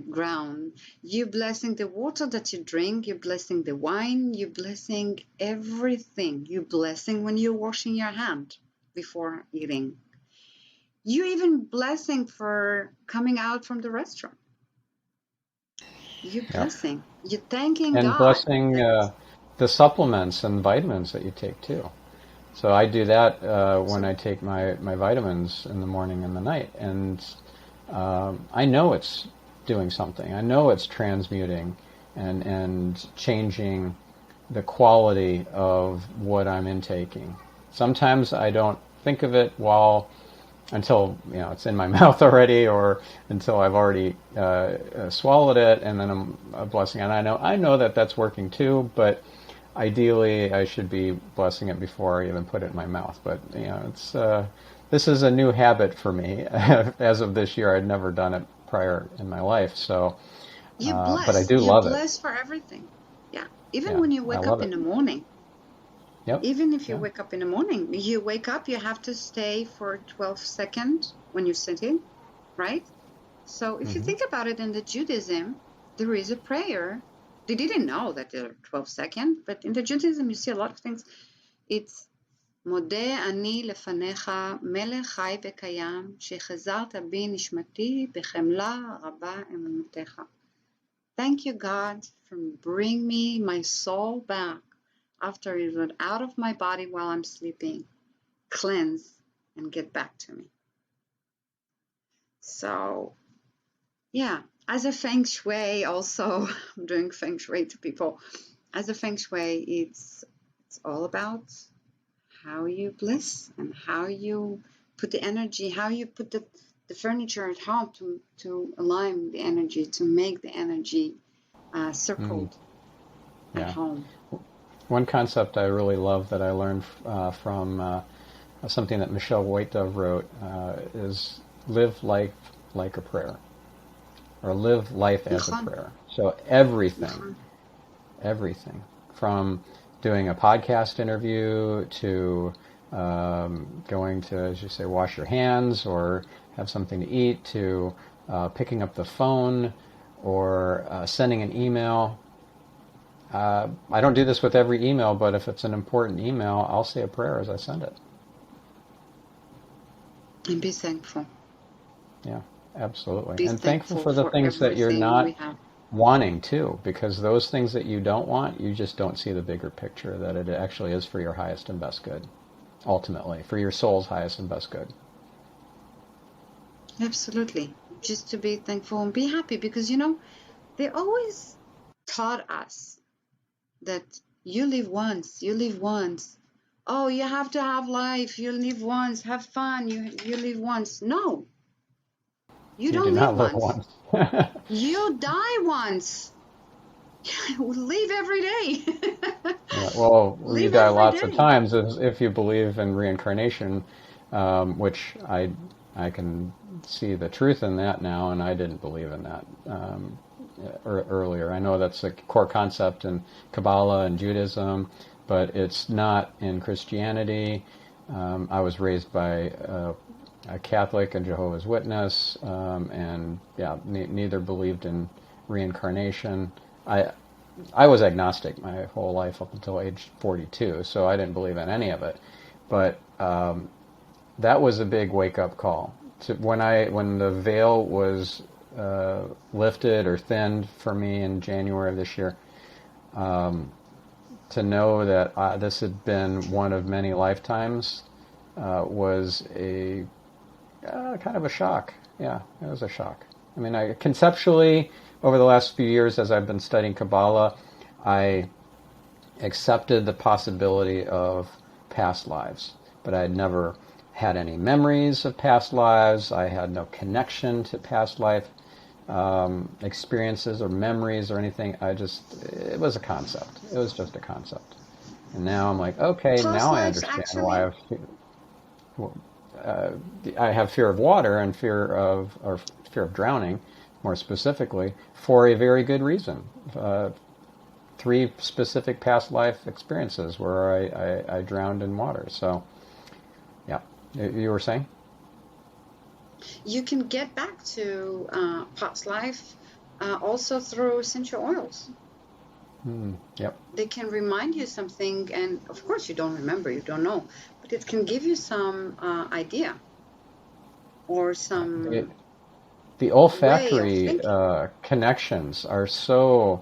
ground. You're blessing the water that you drink. You're blessing the wine. You're blessing everything. You're blessing when you're washing your hand before eating. You even blessing for coming out from the restroom. You're Yep. blessing. You're thanking And God. blessing the supplements and vitamins that you take too. So I do that when I take my vitamins in the morning and the night, and I know it's doing something. I know it's transmuting and changing the quality of what I'm intaking. Sometimes I don't think of it until it's in my mouth already, or until I've already swallowed it, and then I'm blessing it. And I know that that's working too, but ideally I should be blessing it before I even put it in my mouth. But it's this is a new habit for me. As of this year, I'd never done it prior in my life. So, You but I bless. do You love it. bless for everything. Yeah. Even Yeah, when you I wake love up in it. the morning, Yep. even if you Yeah. wake up in the morning, you wake up, you have to stay for 12 seconds when you're sitting, right? So if you Hmm. think about it in the Judaism, there is a prayer. They didn't know that there are 12 seconds, but in the Judaism, you see a lot of things. It's מודה אני לפניך, מלך חי וקיים, שחזרת בי נשמתי בחמלה רבה אמונתך. Thank you, God, for bringing me my soul back after it went out of my body while I'm sleeping. Cleanse and get back to me. So, yeah, as a feng shui, also, I'm doing feng shui to people. As a feng shui, it's all about how you bliss and how you put the energy, how you put the furniture at home to align the energy, to make the energy Mm. circled at Yeah. home. One concept I really love that I learned from something that Michelle White Dove wrote is live life like a prayer, or live life as a נכון, prayer. So everything, נכון. everything, from doing a podcast interview to going to, as you say, wash your hands or have something to eat, to picking up the phone or sending an email. I don't do this with every email, but if it's an important email, I'll say a prayer as I send it. And be thankful. Yeah, absolutely. Be And thankful thankful for the for things that you're everything we not have. wanting too, because those things that you don't want, you just don't see the bigger picture, that it actually is for your highest and best good, ultimately, for your soul's highest and best good. Absolutely. Just to be thankful and be happy because, they always taught us that you live once, you live once. Oh, you have to have life. You live once. Have fun. You live once. No, you You do don't live not live once. once. You die once. Live every day. Yeah, well, you Live die every lots of day. times if you believe in reincarnation, which I can see the truth in that now, and I didn't believe in that earlier. I know that's a core concept in Kabbalah and Judaism, but it's not in Christianity. I was raised by a Catholic and Jehovah's Witness, and yeah, neither believed in reincarnation. I was agnostic my whole life up until age 42, so I didn't believe in any of it. But that was a big wake-up call. When the veil was lifted or thinned for me in January of this year, to know that this had been one of many lifetimes was a kind of a shock. Yeah, it was a shock. I mean, conceptually, over the last few years as I've been studying Kabbalah, I accepted the possibility of past lives, but I had never had any memories of past lives. I had no connection to past life experiences or memories or anything. It was a concept. It was just a concept. And now I'm like, okay, Past now I lives understand actually. why I have fear of water and fear of drowning, more specifically, for a very good reason. 3 specific past life experiences where I drowned in water. So, yeah, you were saying? You can get back to past life also through essential oils. Yep. They can remind you something, and of course you don't remember, you don't know, but it can give you some idea or some the way of olfactory thinking. connections are so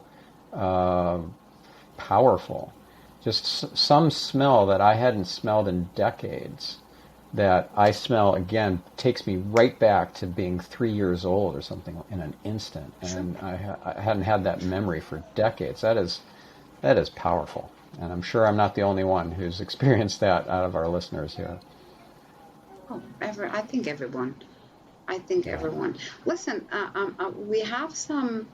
powerful. Just some smell that I hadn't smelled in decades that I smell again takes me right back to being 3 years old or something in an instant, Sure. and I hadn't had that memory for decades. That is powerful, and I'm sure I'm not the only one who's experienced that out of our listeners here. Oh, I think everyone. I think Yeah. everyone. Listen, we have some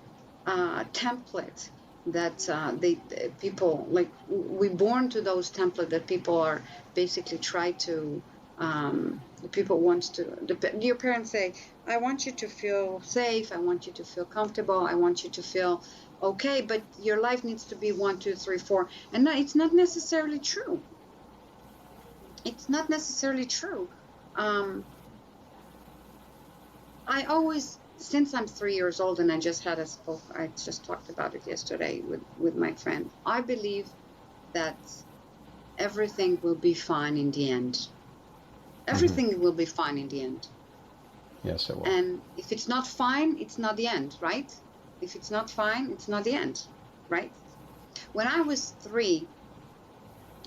templates that people like. We born to those templates that people are basically try to. People wants to. Your parents say, "I want you to feel safe. I want you to feel comfortable. I want you to feel okay." But your life needs to be 1, 2, 3, 4, and no, it's not necessarily true. It's not necessarily true. I always, since I'm 3 years old, and I just talked about it yesterday with my friend. I believe that everything will be fine in the end. Everything will be fine in the end. Yes, it will. And if it's not fine, it's not the end, right? If it's not fine, it's not the end, right? When I was 3,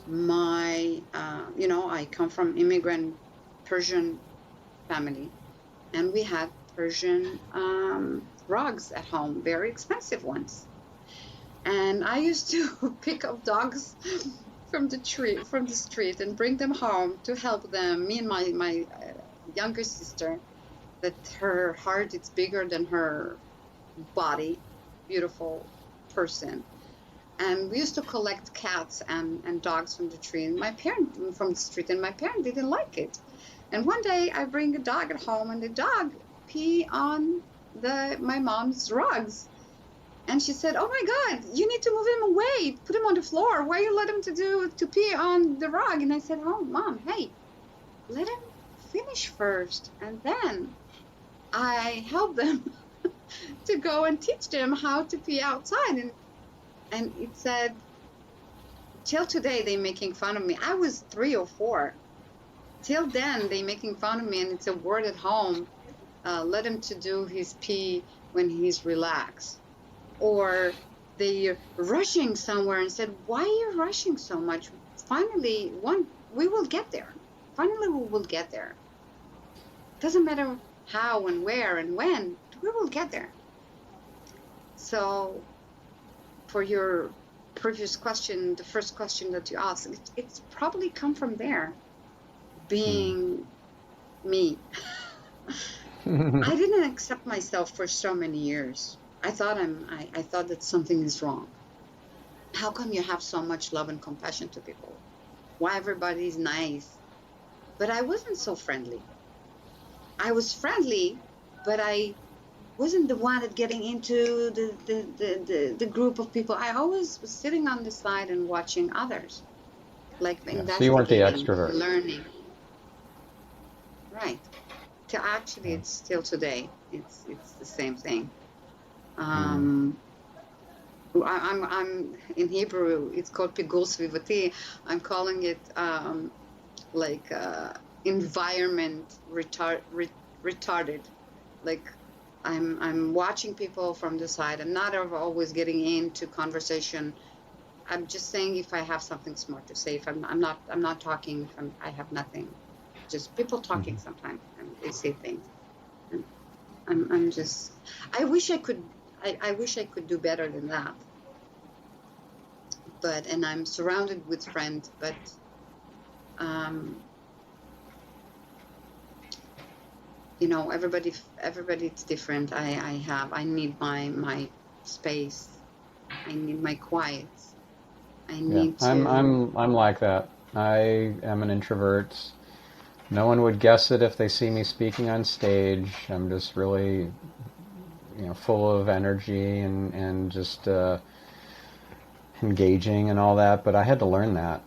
I come from immigrant Persian family, and we had Persian rugs at home, very expensive ones. And I used to pick up dogs from the street, and bring them home to help them. Me and my younger sister, that her heart is bigger than her body, beautiful person. And we used to collect cats and dogs from the tree, and from the street, and my parent didn't like it. And one day I bring a dog at home, and the dog pee on my mom's rugs. And she said, "Oh my God, you need to move him away, put him on the floor. Why you let him to pee on the rug?" And I said, "Oh, Mom, hey, let him finish first, and then I help them to go and teach them how to pee outside." And it said, till today they making fun of me. I was 3 or 4. Till then they making fun of me, and it's a word at home. Let him to do his pee when he's relaxed. Or they're rushing somewhere and said, "Why are you rushing so much? Finally, we will get there. Finally, we will get there. Doesn't matter how and where and when, we will get there." So for your previous question, the first question that you asked, it's probably come from there, being me. I didn't accept myself for so many years. I thought that something is wrong. How come you have so much love and compassion to people? Why everybody's nice? But I wasn't so friendly. I was friendly, but I wasn't the one that getting into the group of people. I always was sitting on the side and watching others, like So you weren't the investigating, extrovert. learning. Right. Actually, it's still today. It's the same thing. I'm in Hebrew. It's called pigul svivati. I'm calling it environment retarded. Like I'm watching people from the side. I'm not always getting into conversation. I'm just saying if I have something smart to say. If I'm not talking. I have nothing. Just people talking sometimes, and they say things. And I'm just. I wish I could do better than that. And I'm surrounded with friends, but everybody's different. I need my space. I need my quiet. I need to. I'm like that. I am an introvert. No one would guess it if they see me speaking on stage. I'm just really, full of energy and just engaging and all that. But I had to learn that,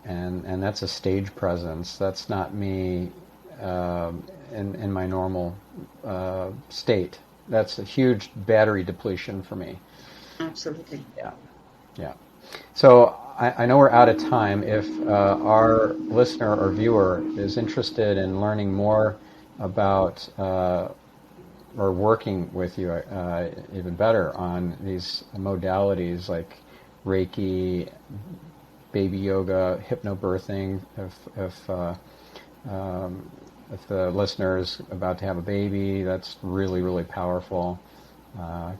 and that's a stage presence. That's not me in my normal state. That's a huge battery depletion for me. Absolutely. Yeah. So I know we're out of time. If our listener or viewer is interested in learning more about or working with you even better on these modalities like Reiki, baby yoga, hypnobirthing. If the listener is about to have a baby, that's really, really powerful. I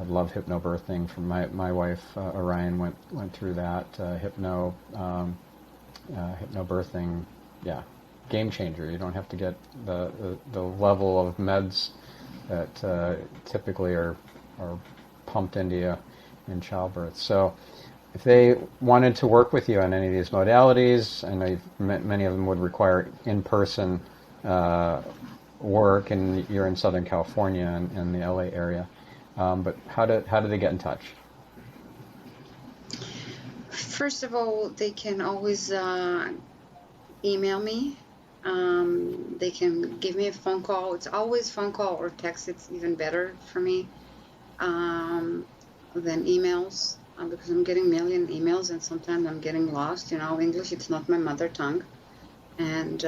love hypnobirthing. From my wife Orion went through that hypnobirthing. Yeah, game changer. You don't have to get the level of meds that typically are pumped into you in childbirth. So if they wanted to work with you on any of these modalities, I know many of them would require in-person work, and you're in Southern California and in the LA area. But how do they get in touch? First of all, they can always email me. They can give me a phone call. It's always phone call or text. It's even better for me than emails, because I'm getting a million emails and sometimes I'm getting lost. English, it's not my mother tongue. And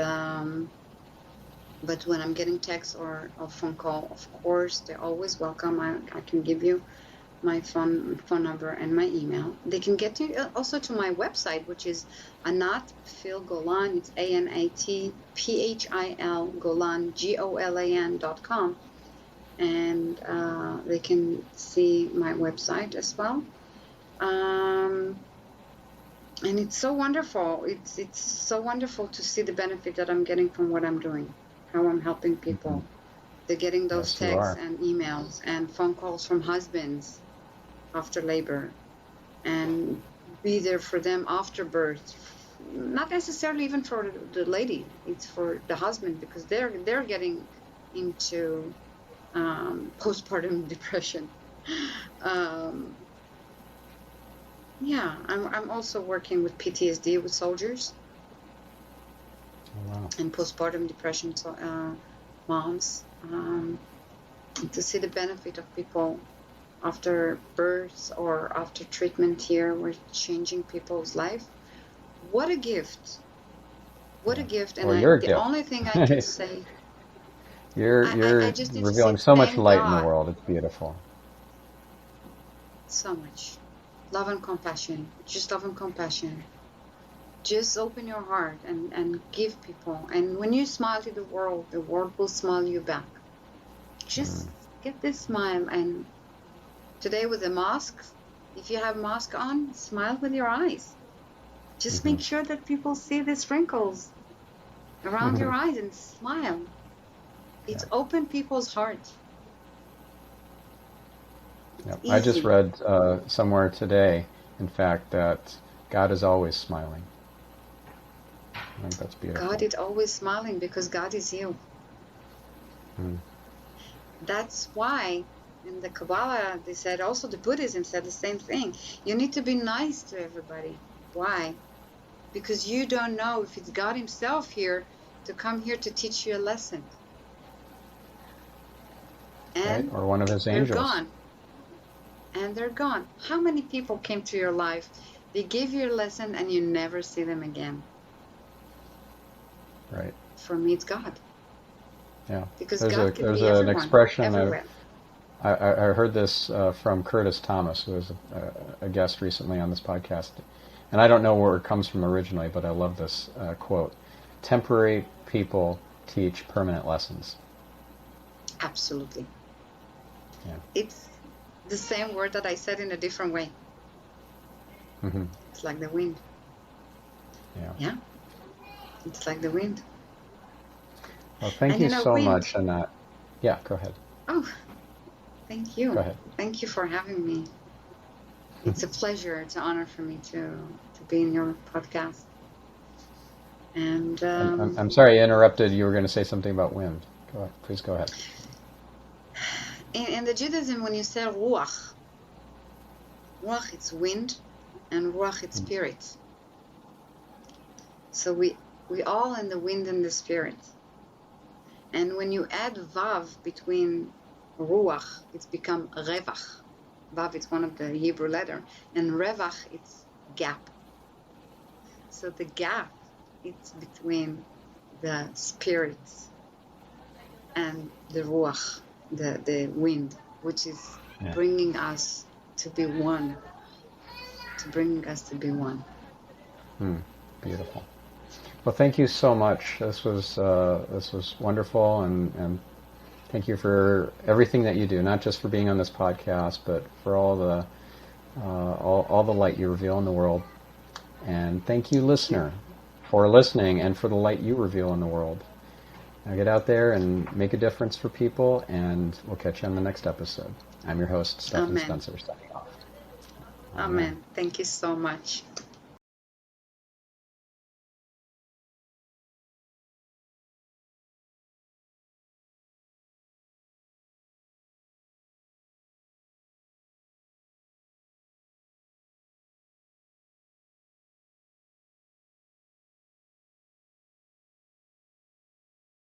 but when I'm getting text or a phone call, of course, they're always welcome. I can give you my phone number and my email. They can get to also to my website, which is Anat Phil-Golan. It's ANATPHIL Golan GOLAN.com, and they can see my website as well. And it's so wonderful. It's so wonderful to see the benefit that I'm getting from what I'm doing, how I'm helping people. Mm-hmm. They're getting those texts and emails and phone calls from husbands after labor, and be there for them after birth. Not necessarily even for the lady, it's for the husband, because they're getting into postpartum depression. Yeah, I'm also working with PTSD with soldiers. Oh, wow. And postpartum depression moms, to see the benefit of people after birth or after treatment here. We're changing people's life. What a gift. What a gift. And the only thing I can say, you're just need revealing to say, so much light God. in the world. It's beautiful. So much love and compassion. Just love and compassion. Just open your heart and give people. And when you smile to the world will smile you back. Just get this smile. And today with the mask, if you have mask on, smile with your eyes. Just make sure that people see the wrinkles around your eyes and smile. It's open people's hearts. Yep. I just read somewhere today, in fact, that God is always smiling. I think that's beautiful. God is always smiling because God is you. That's why in the Kabbalah they said, also the Buddhism said the same thing. You need to be nice to everybody. Why? Because you don't know if it's God himself here to come here to teach you a lesson. And right? Or one of his angels. They're gone. And they're gone. How many people came to your life, they gave you a lesson and you never see them again? Right. For me, it's God. Yeah. Because there's God can be everyone, an expression everywhere. I heard this from Curtis Thomas, who was a guest recently on this podcast. And I don't know where it comes from originally, but I love this quote. Temporary people teach permanent lessons. Absolutely. Yeah. It's the same word that I said in a different way. It's like the wind. Yeah. It's like the wind. Well, thank you so much, Anat. Yeah, go ahead. Oh, thank you. Go ahead. Thank you for having me. It's a pleasure. It's an honor for me to be in your podcast. And I'm sorry I interrupted. You were going to say something about wind. Go ahead. Please go ahead. In the Judaism, when you say ruach, it's wind, and ruach it's spirit. So we all in the wind and the spirit. And when you add vav between ruach, it's become revach. Vav, it's one of the Hebrew letter, and revach, it's gap. So the gap, it's between the spirit and the ruach, the wind, which is Yeah. bringing us to be one, Beautiful. Well, thank you so much. This was wonderful, and thank you for everything that you do. Not just for being on this podcast, but for all the light you reveal in the world. And thank you, listener, for listening and for the light you reveal in the world. Now get out there and make a difference for people, and we'll catch you on the next episode. I'm your host, Stephan Spencer, signing off. Amen. Thank you so much.